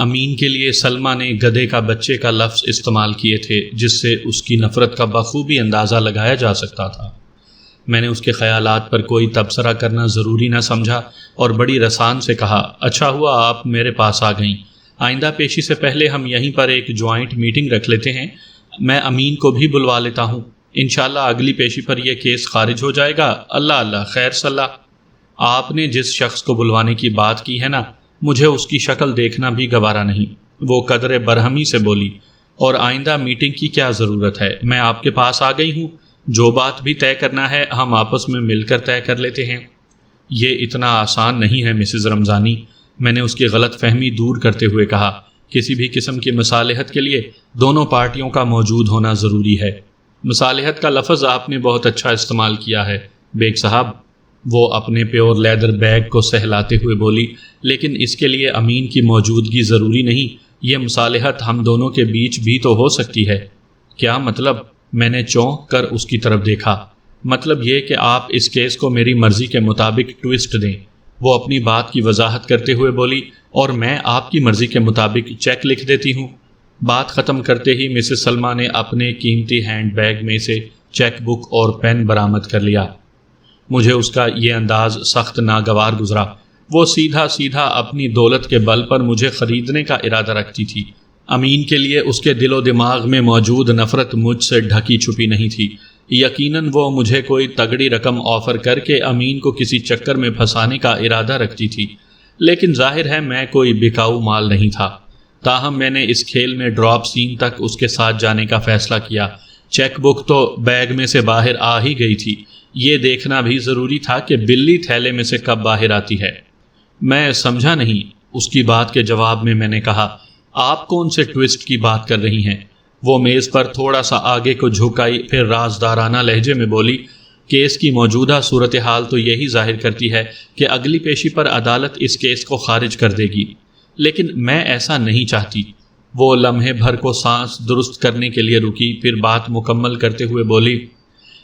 امین کے لیے سلمہ نے گدھے کا بچے کا لفظ استعمال کیے تھے، جس سے اس کی نفرت کا بخوبی اندازہ لگایا جا سکتا تھا۔ میں نے اس کے خیالات پر کوئی تبصرہ کرنا ضروری نہ سمجھا اور بڑی رسان سے کہا، اچھا ہوا آپ میرے پاس آ گئیں۔ آئندہ پیشی سے پہلے ہم یہیں پر ایک جوائنٹ میٹنگ رکھ لیتے ہیں، میں امین کو بھی بلوا لیتا ہوں، انشاءاللہ اگلی پیشی پر یہ کیس خارج ہو جائے گا۔ اللہ خیر صلاح۔ آپ نے جس شخص کو بلوانے کی بات کی ہے نا، مجھے اس کی شکل دیکھنا بھی گوارا نہیں، وہ قدر برہمی سے بولی، اور آئندہ میٹنگ کی کیا ضرورت ہے، میں آپ کے پاس آ گئی ہوں، جو بات بھی طے کرنا ہے ہم آپس میں مل کر طے کر لیتے ہیں۔ یہ اتنا آسان نہیں ہے مسز رمضانی، میں نے اس کی غلط فہمی دور کرتے ہوئے کہا، کسی بھی قسم کی مصالحت کے لیے دونوں پارٹیوں کا موجود ہونا ضروری ہے۔ مصالحت کا لفظ آپ نے بہت اچھا استعمال کیا ہے بیگ صاحب، وہ اپنے پیور لیدر بیگ کو سہلاتے ہوئے بولی، لیکن اس کے لیے امین کی موجودگی ضروری نہیں، یہ مصالحت ہم دونوں کے بیچ بھی تو ہو سکتی ہے۔ کیا مطلب؟ میں نے چونک کر اس کی طرف دیکھا۔ مطلب یہ کہ آپ اس کیس کو میری مرضی کے مطابق ٹویسٹ دیں، وہ اپنی بات کی وضاحت کرتے ہوئے بولی، اور میں آپ کی مرضی کے مطابق چیک لکھ دیتی ہوں۔ بات ختم کرتے ہی مسز سلمہ نے اپنے قیمتی ہینڈ بیگ میں سے چیک بک اور پین برآمد کر لیا۔ مجھے اس کا یہ انداز سخت ناگوار گزرا، وہ سیدھا اپنی دولت کے بل پر مجھے خریدنے کا ارادہ رکھتی تھی۔ امین کے لیے اس کے دل و دماغ میں موجود نفرت مجھ سے ڈھکی چھپی نہیں تھی۔ یقیناً وہ مجھے کوئی تگڑی رقم آفر کر کے امین کو کسی چکر میں پھنسانے کا ارادہ رکھتی تھی، لیکن ظاہر ہے میں کوئی بکاؤ مال نہیں تھا۔ تاہم میں نے اس کھیل میں ڈراپ سین تک اس کے ساتھ جانے کا فیصلہ کیا۔ چیک بک تو بیگ میں سے باہر آ ہی گئی تھی، یہ دیکھنا بھی ضروری تھا کہ بلی تھیلے میں سے کب باہر آتی ہے۔ میں سمجھا نہیں، اس کی بات کے جواب میں نے کہا، آپ کون سے ٹویسٹ کی بات کر رہی ہیں؟ وہ میز پر تھوڑا سا آگے کو جھکائی، پھر رازدارانہ لہجے میں بولی، کیس کی موجودہ صورتحال تو یہی ظاہر کرتی ہے کہ اگلی پیشی پر عدالت اس کیس کو خارج کر دے گی، لیکن میں ایسا نہیں چاہتی۔ وہ لمحے بھر کو سانس درست کرنے کے لیے رکی، پھر بات مکمل کرتے ہوئے بولی،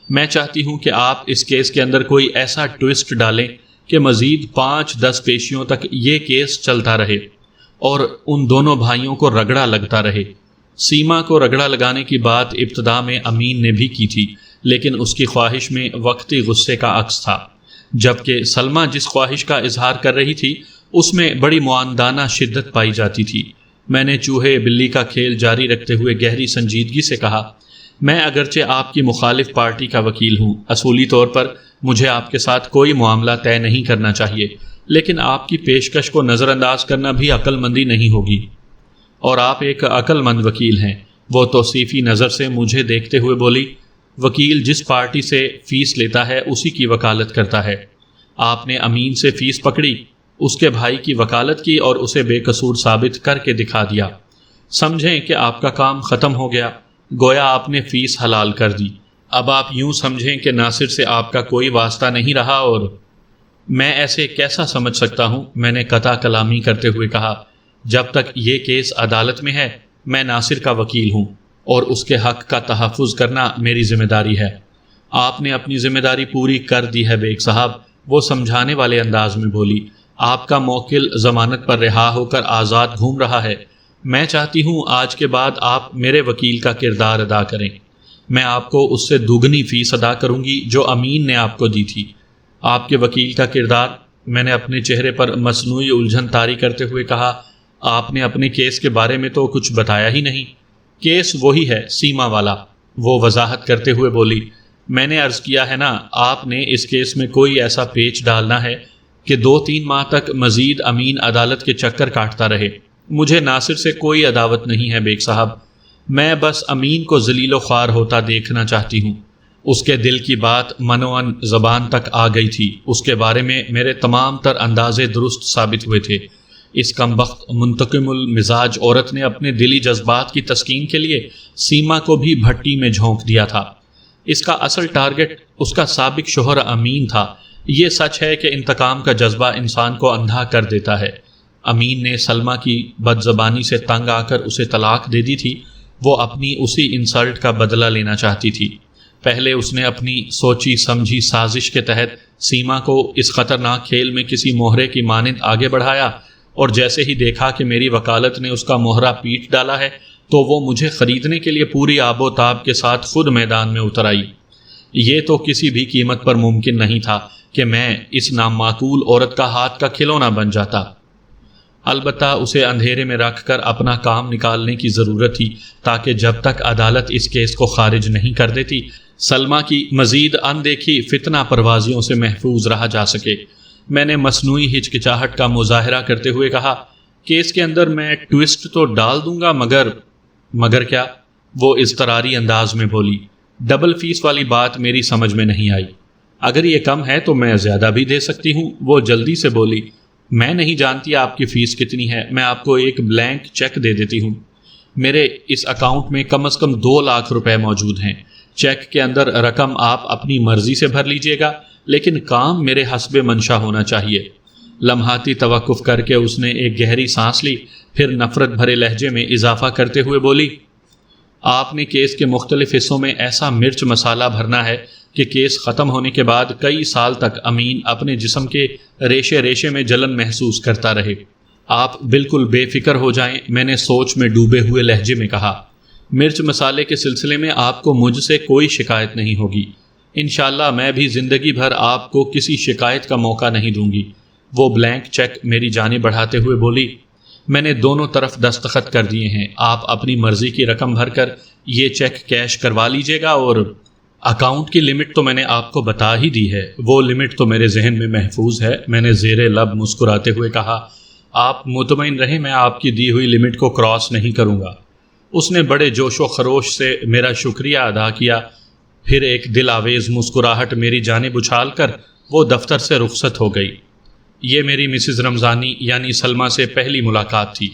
میں چاہتی ہوں کہ آپ اس کیس کے اندر کوئی ایسا ٹویسٹ ڈالیں کہ مزید 5-10 پیشیوں تک یہ کیس چلتا رہے اور ان دونوں بھائیوں کو رگڑا لگتا رہے۔ سیما کو رگڑا لگانے کی بات ابتدا میں امین نے بھی کی تھی، لیکن اس کی خواہش میں وقتی غصے کا عکس تھا، جبکہ سلمہ جس خواہش کا اظہار کر رہی تھی اس میں بڑی معاندانہ شدت پائی جاتی تھی۔ میں نے چوہے بلی کا کھیل جاری رکھتے ہوئے گہری سنجیدگی سے کہا، میں اگرچہ آپ کی مخالف پارٹی کا وکیل ہوں، اصولی طور پر مجھے آپ کے ساتھ کوئی معاملہ طے نہیں کرنا چاہیے، لیکن آپ کی پیشکش کو نظر انداز کرنا بھی عقل مندی نہیں ہوگی، اور آپ ایک عقل مند وکیل ہیں۔ وہ توصیفی نظر سے مجھے دیکھتے ہوئے بولی، وکیل جس پارٹی سے فیس لیتا ہے اسی کی وکالت کرتا ہے۔ آپ نے امین سے فیس پکڑی، اس کے بھائی کی وکالت کی اور اسے بے قصور ثابت کر کے دکھا دیا۔ سمجھیں کہ آپ کا کام ختم ہو گیا، گویا آپ نے فیس حلال کر دی۔ اب آپ یوں سمجھیں کہ ناصر سے آپ کا کوئی واسطہ نہیں رہا، اور میں ایسے کیسا سمجھ سکتا ہوں؟ میں نے قطع کلامی کرتے ہوئے کہا، جب تک یہ کیس عدالت میں ہے میں ناصر کا وکیل ہوں اور اس کے حق کا تحفظ کرنا میری ذمہ داری ہے۔ آپ نے اپنی ذمہ داری پوری کر دی ہے بیگ صاحب، وہ سمجھانے والے انداز میں بولی، آپ کا موکل ضمانت پر رہا ہو کر آزاد گھوم رہا ہے، میں چاہتی ہوں آج کے بعد آپ میرے وکیل کا کردار ادا کریں، میں آپ کو اس سے دوگنی فیس ادا کروں گی جو امین نے آپ کو دی تھی۔ آپ کے وکیل کا کردار؟ میں نے اپنے چہرے پر مصنوعی الجھن طاری کرتے ہوئے کہا، آپ نے اپنے کیس کے بارے میں تو کچھ بتایا ہی نہیں۔ کیس وہی ہے، سیما والا، وہ وضاحت کرتے ہوئے بولی، میں نے عرض کیا ہے نا، آپ نے اس کیس میں کوئی ایسا پیچ ڈالنا ہے کہ 2-3 ماہ تک مزید امین عدالت کے چکر کاٹتا رہے۔ مجھے ناصر سے کوئی عداوت نہیں ہے بیگ صاحب، میں بس امین کو ذلیل و خوار ہوتا دیکھنا چاہتی ہوں۔ اس کے دل کی بات منوعاً زبان تک آ گئی تھی، اس کے بارے میں میرے تمام تر اندازے درست ثابت ہوئے تھے۔ اس کمبخت منتقم المزاج عورت نے اپنے دلی جذبات کی تسکین کے لیے سیما کو بھی بھٹی میں جھونک دیا تھا۔ اس کا اصل ٹارگٹ اس کا سابق شوہر امین تھا۔ یہ سچ ہے کہ انتقام کا جذبہ انسان کو اندھا کر دیتا ہے۔ امین نے سلمہ کی بد زبانی سے تنگ آ کر اسے طلاق دے دی تھی، وہ اپنی اسی انسلٹ کا بدلہ لینا چاہتی تھی۔ پہلے اس نے اپنی سوچی سمجھی سازش کے تحت سیما کو اس خطرناک کھیل میں کسی مہرے کی مانند آگے بڑھایا، اور جیسے ہی دیکھا کہ میری وکالت نے اس کا مہرہ پیٹ ڈالا ہے تو وہ مجھے خریدنے کے لیے پوری آب و تاب کے ساتھ خود میدان میں اتر آئی۔ یہ تو کسی بھی قیمت پر ممکن نہیں تھا کہ میں اس نامعقول عورت کا ہاتھ کا کھلونا بن جاتا۔ البتہ اسے اندھیرے میں رکھ کر اپنا کام نکالنے کی ضرورت تھی تاکہ جب تک عدالت اس کیس کو خارج نہیں کر دیتی سلمیٰ کی مزید اندیکھی فتنہ پروازیوں سے محفوظ رہا جا سکے۔ میں نے مصنوعی ہچکچاہٹ کا مظاہرہ کرتے ہوئے کہا، کیس کے اندر میں ٹویسٹ تو ڈال دوں گا مگر کیا؟ وہ اضطراری انداز میں بولی۔ ڈبل فیس والی بات میری سمجھ میں نہیں آئی۔ اگر یہ کم ہے تو میں زیادہ بھی دے سکتی ہوں، وہ جلدی سے بولی۔ میں نہیں جانتی آپ کی فیس کتنی ہے، میں آپ کو ایک بلینک چیک دے دیتی ہوں۔ میرے اس اکاؤنٹ میں کم از کم 2 لاکھ روپے موجود ہیں۔ چیک کے اندر رقم آپ اپنی مرضی سے بھر لیجئے گا، لیکن کام میرے حسب منشا ہونا چاہیے۔ لمحاتی توقف کر کے اس نے ایک گہری سانس لی، پھر نفرت بھرے لہجے میں اضافہ کرتے ہوئے بولی، آپ نے کیس کے مختلف حصوں میں ایسا مرچ مسالہ بھرنا ہے کہ کیس ختم ہونے کے بعد کئی سال تک امین اپنے جسم کے ریشے ریشے میں جلن محسوس کرتا رہے۔ آپ بالکل بے فکر ہو جائیں، میں نے سوچ میں ڈوبے ہوئے لہجے میں کہا۔ مرچ مسالے کے سلسلے میں آپ کو مجھ سے کوئی شکایت نہیں ہوگی۔ انشاءاللہ میں بھی زندگی بھر آپ کو کسی شکایت کا موقع نہیں دوں گی۔ وہ بلینک چیک میری جانب بڑھاتے ہوئے بولی، میں نے دونوں طرف دستخط کر دیے ہیں، آپ اپنی مرضی کی رقم بھر کر یہ چیک کیش کروا لیجئے گا، اور اکاؤنٹ کی لمٹ تو میں نے آپ کو بتا ہی دی ہے، وہ لمٹ تو میرے ذہن میں محفوظ ہے۔ میں نے زیر لب مسکراتے ہوئے کہا، آپ مطمئن رہیں میں آپ کی دی ہوئی لمٹ کو کراس نہیں کروں گا۔ اس نے بڑے جوش و خروش سے میرا شکریہ ادا کیا، پھر ایک دل آویز مسکراہٹ میری جانب اچھال کر وہ دفتر سے رخصت ہو گئی۔ یہ میری مسز رمضانی یعنی سلمیٰ سے پہلی ملاقات تھی۔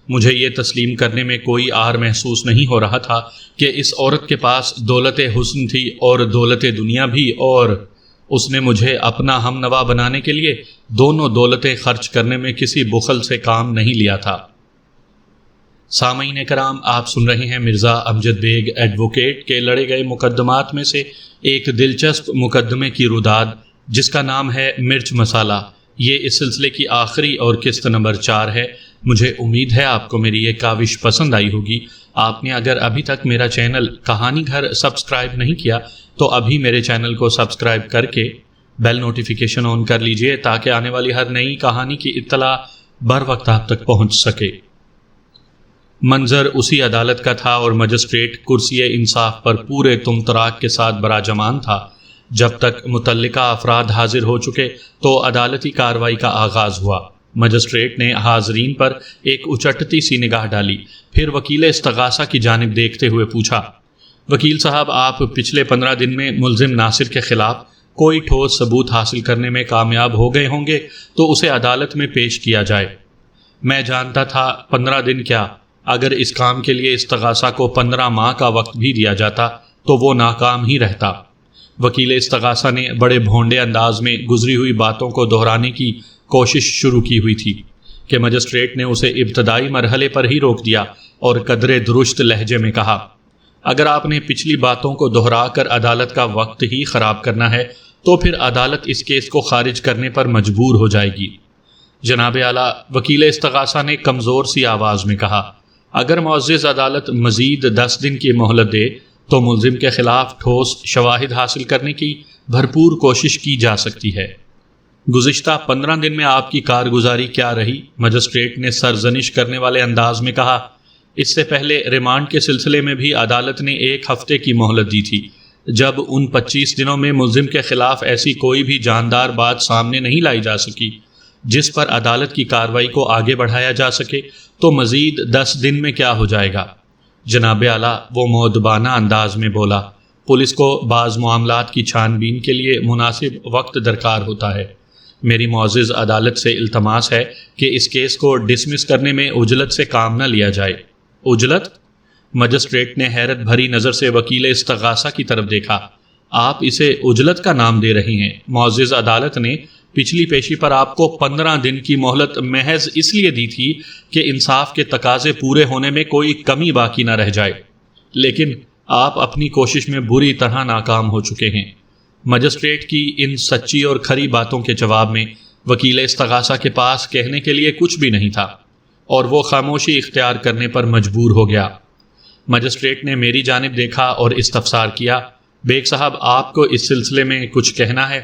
مجھے یہ تسلیم کرنے میں کوئی آر محسوس نہیں ہو رہا تھا کہ اس عورت کے پاس دولت حسن تھی اور دولت دنیا بھی، اور اس نے مجھے اپنا ہم نوا بنانے کے لیے دونوں دولتیں خرچ کرنے میں کسی بخل سے کام نہیں لیا تھا۔ سامعین کرام، آپ سن رہے ہیں مرزا امجد بیگ ایڈوکیٹ کے لڑے گئے مقدمات میں سے ایک دلچسپ مقدمے کی روداد جس کا نام ہے مرچ مسالہ۔ یہ اس سلسلے کی آخری اور قسط نمبر 4 ہے۔ مجھے امید ہے آپ کو میری یہ کاوش پسند آئی ہوگی۔ آپ نے اگر ابھی تک میرا چینل کہانی گھر سبسکرائب نہیں کیا تو ابھی میرے چینل کو سبسکرائب کر کے بیل نوٹیفیکیشن آن کر لیجئے تاکہ آنے والی ہر نئی کہانی کی اطلاع بر وقت آپ تک پہنچ سکے۔ منظر اسی عدالت کا تھا اور مجسٹریٹ کرسی انصاف پر پورے تمطراق کے ساتھ براجمان تھا۔ جب تک متعلقہ افراد حاضر ہو چکے تو عدالتی کارروائی کا آغاز ہوا۔ مجسٹریٹ نے حاضرین پر ایک اچٹتی سی نگاہ ڈالی، پھر وکیل استغاثہ کی جانب دیکھتے ہوئے پوچھا، وکیل صاحب، آپ پچھلے 15 دن میں ملزم ناصر کے خلاف کوئی ٹھوس ثبوت حاصل کرنے میں کامیاب ہو گئے ہوں گے تو اسے عدالت میں پیش کیا جائے۔ میں جانتا تھا 15 دن کیا، اگر اس کام کے لیے استغاثہ کو 15 ماہ کا وقت بھی دیا جاتا تو وہ ناکام ہی رہتا۔ وکیل استغاثہ نے بڑے بھونڈے انداز میں گزری ہوئی باتوں کو دہرانے کی کوشش شروع کی ہوئی تھی کہ مجسٹریٹ نے اسے ابتدائی مرحلے پر ہی روک دیا اور قدرے درست لہجے میں کہا، اگر آپ نے پچھلی باتوں کو دہرا کر عدالت کا وقت ہی خراب کرنا ہے تو پھر عدالت اس کیس کو خارج کرنے پر مجبور ہو جائے گی۔ جناب اعلیٰ، وکیل استغاثہ نے کمزور سی آواز میں کہا، اگر معزز عدالت مزید 10 دن کی مہلت دے تو ملزم کے خلاف ٹھوس شواہد حاصل کرنے کی بھرپور کوشش کی جا سکتی ہے۔ گزشتہ 15 دن میں آپ کی کارگزاری کیا رہی؟ مجسٹریٹ نے سرزنش کرنے والے انداز میں کہا۔ اس سے پہلے ریمانڈ کے سلسلے میں بھی عدالت نے 1 ہفتے کی مہلت دی تھی۔ جب ان 25 دنوں میں ملزم کے خلاف ایسی کوئی بھی جاندار بات سامنے نہیں لائی جا سکی جس پر عدالت کی کارروائی کو آگے بڑھایا جا سکے تو مزید 10 دن میں کیا ہو جائے گا؟ جناب اعلیٰ، وہ مؤدبانہ انداز میں بولا، پولیس کو بعض معاملات کی چھان بین کے لیے مناسب وقت درکار ہوتا ہے۔ میری معزز عدالت سے التماس ہے کہ اس کیس کو ڈسمس کرنے میں عجلت سے کام نہ لیا جائے۔ عجلت؟ مجسٹریٹ نے حیرت بھری نظر سے وکیل استغاثہ کی طرف دیکھا۔ آپ اسے عجلت کا نام دے رہے ہیں؟ معزز عدالت نے پچھلی پیشی پر آپ کو 15 دن کی مہلت محض اس لیے دی تھی کہ انصاف کے تقاضے پورے ہونے میں کوئی کمی باقی نہ رہ جائے، لیکن آپ اپنی کوشش میں بری طرح ناکام ہو چکے ہیں۔ مجسٹریٹ کی ان سچی اور کھری باتوں کے جواب میں وکیل استغاثہ کے پاس کہنے کے لیے کچھ بھی نہیں تھا اور وہ خاموشی اختیار کرنے پر مجبور ہو گیا۔ مجسٹریٹ نے میری جانب دیکھا اور استفسار کیا، بیگ صاحب آپ کو اس سلسلے میں کچھ کہنا ہے؟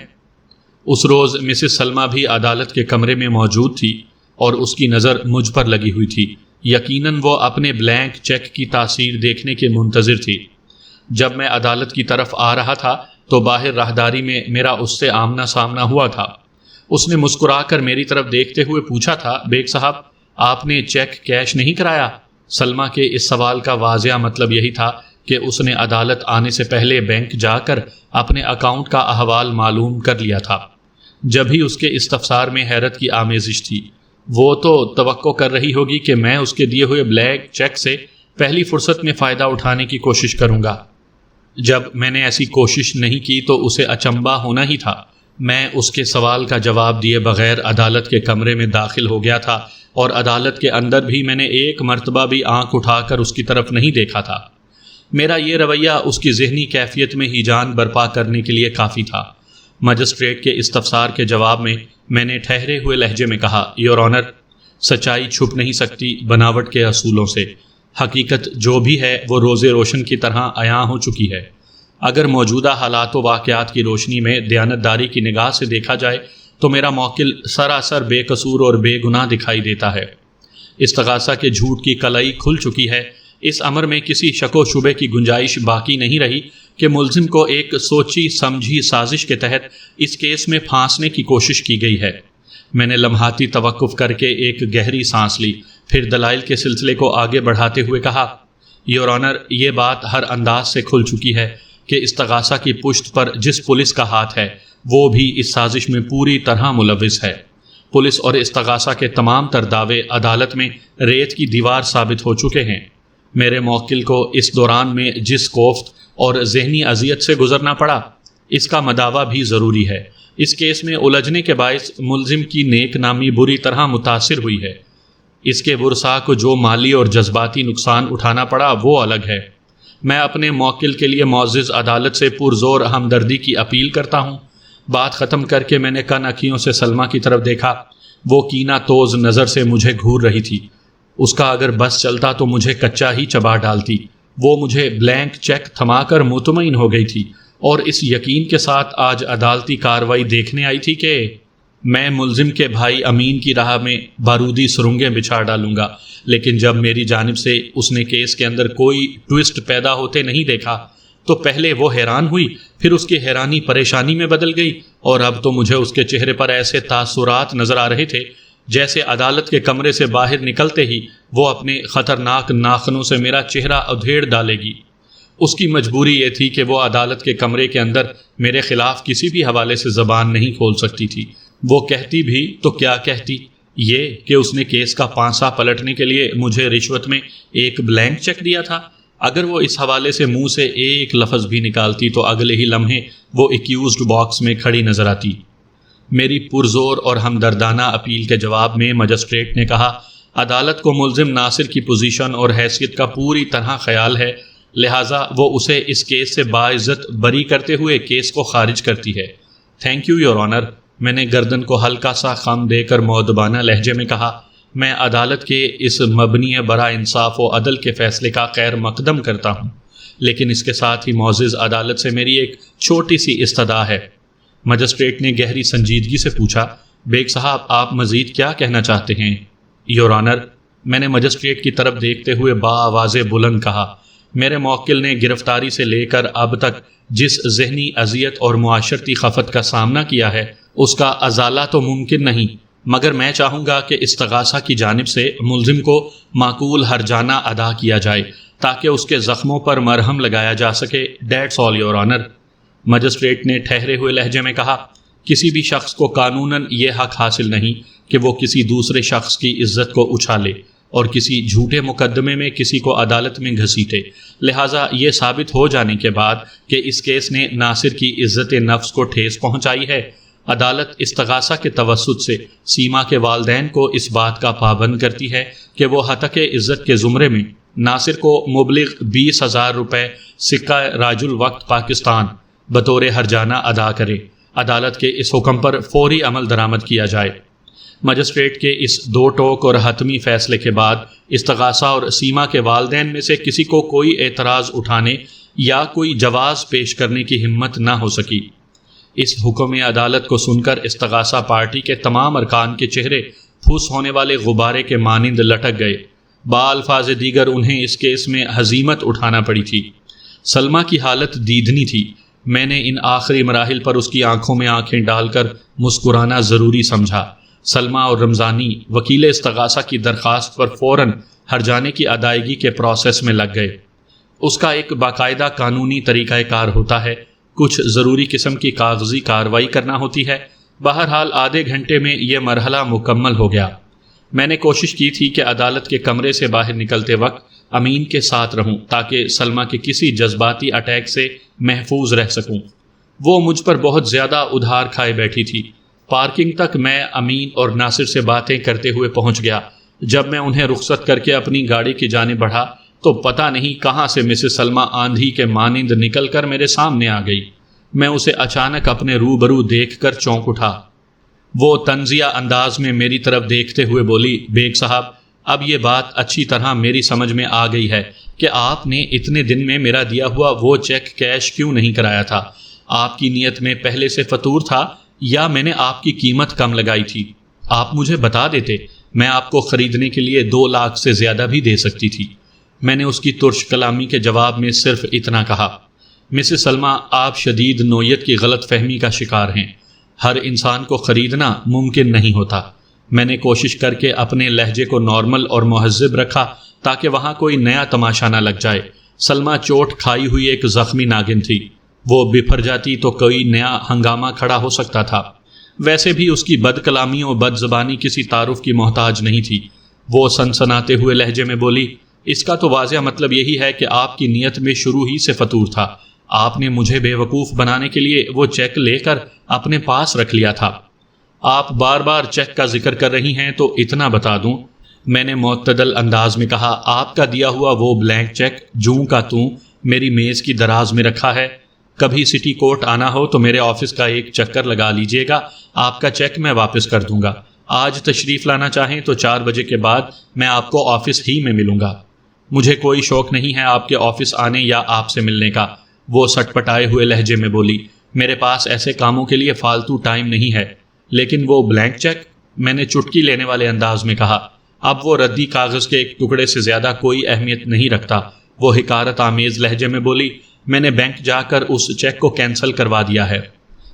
اس روز مسز سلمہ بھی عدالت کے کمرے میں موجود تھی اور اس کی نظر مجھ پر لگی ہوئی تھی۔ یقیناً وہ اپنے بلینک چیک کی تاثیر دیکھنے کے منتظر تھی۔ جب میں عدالت کی طرف آ رہا تھا تو باہر راہداری میں میرا اس سے آمنا سامنا ہوا تھا۔ اس نے مسکرا کر میری طرف دیکھتے ہوئے پوچھا تھا، بیگ صاحب آپ نے چیک کیش نہیں کرایا؟ سلمہ کے اس سوال کا واضح مطلب یہی تھا کہ اس نے عدالت آنے سے پہلے بینک جا کر اپنے اکاؤنٹ کا احوال معلوم کر لیا تھا۔ جب ہی اس کے استفسار میں حیرت کی آمیزش تھی۔ وہ تو توقع کر رہی ہوگی کہ میں اس کے دیے ہوئے بلینک چیک سے پہلی فرصت میں فائدہ اٹھانے کی کوشش کروں گا۔ جب میں نے ایسی کوشش نہیں کی تو اسے اچنبھا ہونا ہی تھا۔ میں اس کے سوال کا جواب دیے بغیر عدالت کے کمرے میں داخل ہو گیا تھا اور عدالت کے اندر بھی میں نے ایک مرتبہ بھی آنکھ اٹھا کر اس کی طرف نہیں دیکھا تھا۔ میرا یہ رویہ اس کی ذہنی کیفیت میں ہیجان برپا کرنے کے لیے کافی تھا۔ مجسٹریٹ کے استفسار کے جواب میں نے ٹھہرے ہوئے لہجے میں کہا، یور آنر، سچائی چھپ نہیں سکتی بناوٹ کے اصولوں سے۔ حقیقت جو بھی ہے وہ روز روشن کی طرح عیاں ہو چکی ہے۔ اگر موجودہ حالات و واقعات کی روشنی میں دیانتداری کی نگاہ سے دیکھا جائے تو میرا موکل سراسر بے قصور اور بے گناہ دکھائی دیتا ہے۔ استغاثہ کے جھوٹ کی کلائی کھل چکی ہے۔ اس امر میں کسی شک و شبے کی گنجائش باقی نہیں رہی کہ ملزم کو ایک سوچی سمجھی سازش کے تحت اس کیس میں پھانسنے کی کوشش کی گئی ہے۔ میں نے لمحاتی توقف کر کے ایک گہری سانس لی، پھر دلائل کے سلسلے کو آگے بڑھاتے ہوئے کہا، یور آنر، یہ بات ہر انداز سے کھل چکی ہے کہ استغاثہ کی پشت پر جس پولیس کا ہاتھ ہے وہ بھی اس سازش میں پوری طرح ملوث ہے۔ پولیس اور استغاثہ کے تمام تر دعوے عدالت میں ریت کی دیوار ثابت ہو چکے ہیں۔ میرے موکل کو اس دوران میں جس کوفت اور ذہنی اذیت سے گزرنا پڑا، اس کا مداوع بھی ضروری ہے۔ اس کیس میں الجھنے کے باعث ملزم کی نیک نامی بری طرح متاثر ہوئی ہے۔ اس کے ورثاء کو جو مالی اور جذباتی نقصان اٹھانا پڑا وہ الگ ہے۔ میں اپنے موکل کے لیے معزز عدالت سے پرزور ہمدردی کی اپیل کرتا ہوں۔ بات ختم کر کے میں نے کن اکھیوں سے سلمہ کی طرف دیکھا۔ وہ کینہ توز نظر سے مجھے گھور رہی تھی۔ اس کا اگر بس چلتا تو مجھے کچا ہی چبا ڈالتی۔ وہ مجھے بلینک چیک تھما کر مطمئن ہو گئی تھی اور اس یقین کے ساتھ آج عدالتی کارروائی دیکھنے آئی تھی کہ میں ملزم کے بھائی امین کی راہ میں بارودی سرنگیں بچھا ڈالوں گا۔ لیکن جب میری جانب سے اس نے کیس کے اندر کوئی ٹوسٹ پیدا ہوتے نہیں دیکھا تو پہلے وہ حیران ہوئی، پھر اس کی حیرانی پریشانی میں بدل گئی اور اب تو مجھے اس کے چہرے پر ایسے تاثرات نظر آ رہے تھے جیسے عدالت کے کمرے سے باہر نکلتے ہی وہ اپنے خطرناک ناخنوں سے میرا چہرہ ادھیڑ ڈالے گی۔ اس کی مجبوری یہ تھی کہ وہ عدالت کے کمرے کے اندر میرے خلاف کسی بھی حوالے سے زبان نہیں کھول سکتی تھی۔ وہ کہتی بھی تو کیا کہتی؟ یہ کہ اس نے کیس کا پانسا پلٹنے کے لیے مجھے رشوت میں ایک بلینک چیک دیا تھا۔ اگر وہ اس حوالے سے منہ سے ایک لفظ بھی نکالتی تو اگلے ہی لمحے وہ ایکیوزڈ باکس میں کھڑی نظر آتی۔ میری پرزور اور ہمدردانہ اپیل کے جواب میں مجسٹریٹ نے کہا، عدالت کو ملزم ناصر کی پوزیشن اور حیثیت کا پوری طرح خیال ہے، لہٰذا وہ اسے اس کیس سے باعزت بری کرتے ہوئے کیس کو خارج کرتی ہے۔ تھینک یو یور آنر، میں نے گردن کو ہلکا سا خم دے کر مؤدبانہ لہجے میں کہا، میں عدالت کے اس مبنی برا انصاف و عدل کے فیصلے کا خیر مقدم کرتا ہوں، لیکن اس کے ساتھ ہی معزز عدالت سے میری ایک چھوٹی سی استدعا ہے۔ مجسٹریٹ نے گہری سنجیدگی سے پوچھا، بیگ صاحب آپ مزید کیا کہنا چاہتے ہیں؟ یور آنر، میں نے مجسٹریٹ کی طرف دیکھتے ہوئے بآواز بلند کہا، میرے موکل نے گرفتاری سے لے کر اب تک جس ذہنی اذیت اور معاشرتی خفت کا سامنا کیا ہے اس کا ازالہ تو ممکن نہیں، مگر میں چاہوں گا کہ استغاثہ کی جانب سے ملزم کو معقول ہرجانہ ادا کیا جائے تاکہ اس کے زخموں پر مرہم لگایا جا سکے۔ That's all your owner. Magistrate نے ٹھہرے ہوئے لہجے میں کہا، کسی بھی شخص کو قانوناً یہ حق حاصل نہیں کہ وہ کسی دوسرے شخص کی عزت کو اچھالے اور کسی جھوٹے مقدمے میں کسی کو عدالت میں گھسیٹے۔ لہٰذا یہ ثابت ہو جانے کے بعد کہ اس کیس نے ناصر کی عزت نفس کو ٹھیس پہنچائی ہے، عدالت استغاثہ کے توسط سے سیما کے والدین کو اس بات کا پابند کرتی ہے کہ وہ ہتک عزت کے زمرے میں ناصر کو مبلغ 20,000 روپے سکہ راج الوقت پاکستان بطور ہرجانہ ادا کرے۔ عدالت کے اس حکم پر فوری عمل درآمد کیا جائے۔ مجسٹریٹ کے اس دو ٹوک اور حتمی فیصلے کے بعد استغاثہ اور سیما کے والدین میں سے کسی کو کوئی اعتراض اٹھانے یا کوئی جواز پیش کرنے کی ہمت نہ ہو سکی۔ اس حکم عدالت کو سن کر استغاثہ پارٹی کے تمام ارکان کے چہرے پھوس ہونے والے غبارے کے مانند لٹک گئے۔ بالفاظ دیگر انہیں اس کیس میں ہزیمت اٹھانا پڑی تھی۔ سلمیٰ کی حالت دیدنی تھی۔ میں نے ان آخری مراحل پر اس کی آنکھوں میں آنکھیں ڈال کر مسکرانا ضروری سمجھا۔ سلمیٰ اور رمضانی وکیل استغاثہ کی درخواست پر فوراً ہرجانے کی ادائیگی کے پروسیس میں لگ گئے۔ اس کا ایک باقاعدہ قانونی طریقہ کار ہوتا ہے، کچھ ضروری قسم کی کاغذی کارروائی کرنا ہوتی ہے۔ بہرحال آدھے گھنٹے میں یہ مرحلہ مکمل ہو گیا۔ میں نے کوشش کی تھی کہ عدالت کے کمرے سے باہر نکلتے وقت امین کے ساتھ رہوں تاکہ سلمیٰ کے کسی جذباتی اٹیک سے محفوظ رہ سکوں۔ وہ مجھ پر بہت زیادہ ادھار کھائے بیٹھی تھی۔ پارکنگ تک میں امین اور ناصر سے باتیں کرتے ہوئے پہنچ گیا۔ جب میں انہیں رخصت کر کے اپنی گاڑی کی جانب بڑھا تو پتہ نہیں کہاں سے مسز سلمیٰ آندھی کے مانند نکل کر میرے سامنے آ گئی۔ میں اسے اچانک اپنے روبرو دیکھ کر چونک اٹھا۔ وہ طنزیہ انداز میں میری طرف دیکھتے ہوئے بولی، بیگ صاحب، اب یہ بات اچھی طرح میری سمجھ میں آ گئی ہے کہ آپ نے اتنے دن میں میرا دیا ہوا وہ چیک کیش کیوں نہیں کرایا تھا۔ آپ کی نیت میں پہلے سے فطور تھا یا میں نے آپ کی قیمت کم لگائی تھی؟ آپ مجھے بتا دیتے، میں آپ کو خریدنے کے لیے 2 لاکھ سے زیادہ بھی دے سکتی تھی۔ میں نے اس کی ترش کلامی کے جواب میں صرف اتنا کہا، مسز سلمیٰ، آپ شدید نوعیت کی غلط فہمی کا شکار ہیں۔ ہر انسان کو خریدنا ممکن نہیں ہوتا۔ میں نے کوشش کر کے اپنے لہجے کو نارمل اور مہذب رکھا تاکہ وہاں کوئی نیا تماشا نہ لگ جائے۔ سلمیٰ چوٹ کھائی ہوئی ایک زخمی ناگن تھی۔ وہ بپھر جاتی تو کوئی نیا ہنگامہ کھڑا ہو سکتا تھا۔ ویسے بھی اس کی بد کلامی اور بد زبانی کسی تعارف کی محتاج نہیں تھی۔ وہ سنسناتے ہوئے لہجے میں بولی، اس کا تو واضح مطلب یہی ہے کہ آپ کی نیت میں شروع ہی سے فطور تھا۔ آپ نے مجھے بے وقوف بنانے کے لیے وہ چیک لے کر اپنے پاس رکھ لیا تھا۔ آپ بار بار چیک کا ذکر کر رہی ہیں تو اتنا بتا دوں، میں نے معتدل انداز میں کہا، آپ کا دیا ہوا وہ بلینک چیک جوں کا توں میری میز کی دراز میں رکھا ہے۔ کبھی سٹی کورٹ آنا ہو تو میرے آفس کا ایک چکر لگا لیجئے گا، آپ کا چیک میں واپس کر دوں گا۔ آج تشریف لانا چاہیں تو 4 بجے کے بعد میں آپ کو آفس ہی میں ملوں گا۔ مجھے کوئی شوق نہیں ہے آپ کے آفس آنے یا آپ سے ملنے کا، وہ سٹ پٹائے ہوئے لہجے میں بولی۔ میرے پاس ایسے کاموں کے لیے فالتو ٹائم نہیں ہے۔ لیکن وہ بلینک چیک، میں نے چٹکی لینے والے انداز میں کہا، اب وہ ردی کاغذ کے ایک ٹکڑے سے زیادہ کوئی اہمیت نہیں رکھتا۔ وہ حقارت آمیز لہجے میں بولی، میں نے بینک جا کر اس چیک کو کینسل کروا دیا ہے۔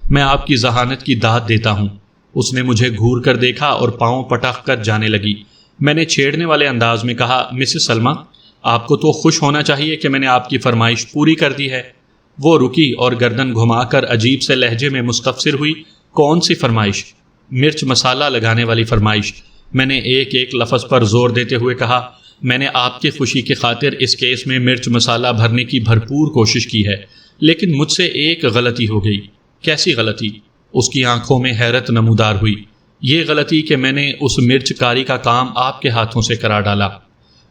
میں آپ کی ذہانت کی داد دیتا ہوں۔ اس نے مجھے گھور کر دیکھا اور پاؤں پٹک کر جانے لگی۔ میں نے چھیڑنے والے انداز میں کہا، مسز سلمیٰ، آپ کو تو خوش ہونا چاہیے کہ میں نے آپ کی فرمائش پوری کر دی ہے۔ وہ رکی اور گردن گھما کر عجیب سے لہجے میں مستفسر ہوئی، کون سی فرمائش؟ مرچ مسالہ لگانے والی فرمائش۔ میں نے ایک ایک لفظ پر زور دیتے ہوئے کہا، میں نے آپ کی خوشی کی خاطر اس کیس میں مرچ مسالہ بھرنے کی بھرپور کوشش کی ہے، لیکن مجھ سے ایک غلطی ہو گئی۔ کیسی غلطی؟ اس کی آنکھوں میں حیرت نمودار ہوئی۔ یہ غلطی کہ میں نے اس مرچ کاری کا کام آپ کے ہاتھوں سے کرا ڈالا۔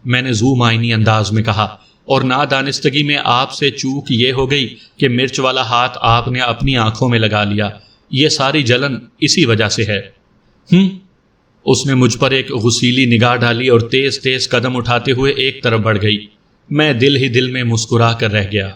میں نے ذو معنی انداز میں کہا، اور نادانستگی میں آپ سے چوک یہ ہو گئی کہ مرچ والا ہاتھ آپ نے اپنی آنکھوں میں لگا لیا۔ یہ ساری جلن اسی وجہ سے ہے۔ اس نے مجھ پر ایک غسیلی نگاہ ڈالی اور تیز تیز قدم اٹھاتے ہوئے ایک طرف بڑھ گئی۔ میں دل ہی دل میں مسکرا کر رہ گیا۔